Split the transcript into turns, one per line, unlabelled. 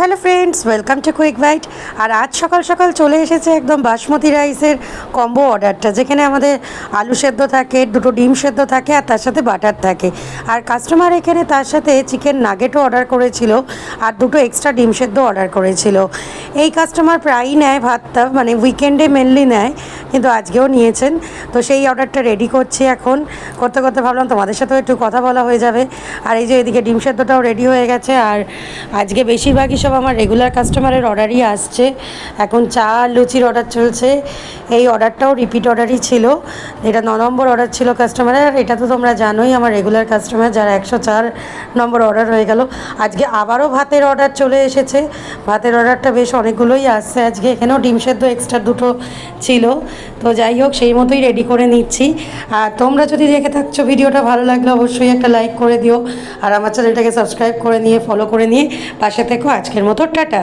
Hello friends, welcome to quick bite. আর আজ সকাল সকাল চলে এসেছে একদম বাসমতি রাইসের কম্বো অর্ডারটা, যেখানে আমাদের আলু সেদ্ধ থাকে, দুটো ডিম সেদ্ধ থাকে আর তার সাথে বাটার থাকে। আর কাস্টমার এখানে তার সাথে চিকেন নাগেটও অর্ডার করেছিল আর দুটো এক্সট্রা ডিম সেদ্ধ অর্ডার করেছিল। এই কাস্টমার প্রায়ই নেয় ভাতটা, মানে উইকেন্ডে মেনলি নেয়, কিন্তু আজকেও নিয়েছেন। তো সেই অর্ডারটা রেডি করছি এখন। করতে করতে ভাবলাম তোমাদের সাথেও একটু কথা বলা হয়ে যাবে। আর এই যে এদিকে ডিম সেদ্ধটাও রেডি হয়ে গেছে। আর আজকে বেশিরভাগই সব আমার রেগুলার কাস্টমারের অর্ডারই আসছে। এখন চা আর লুচির অর্ডার চলছে। এই অর্ডারটাও রিপিট অর্ডারই ছিল, এটা 9 নম্বর অর্ডার ছিল কাস্টমারের। আর এটা তো তোমরা জানোই আমার রেগুলার কাস্টমার, যারা 104 নম্বর অর্ডার হয়ে গেল। আজকে আবারও ভাতের অর্ডার চলে এসেছে। ভাতের অর্ডারটা বেশ অনেকগুলোই আসছে আজকে। এখানেও ডিম সেদ্ধ এক্সট্রা দুটো ছিল। তো যাই হোক, সেই মতোই রেডি করে নিচ্ছি। আর তোমরা যদি দেখে থাকছো ভিডিওটা, ভালো লাগলে অবশ্যই একটা লাইক করে দিও। আর আমার চ্যানেলটাকে সাবস্ক্রাইব করে নিয়ে, ফলো করে নিয়ে পাশে থেকো। আজকের মতো টাটা।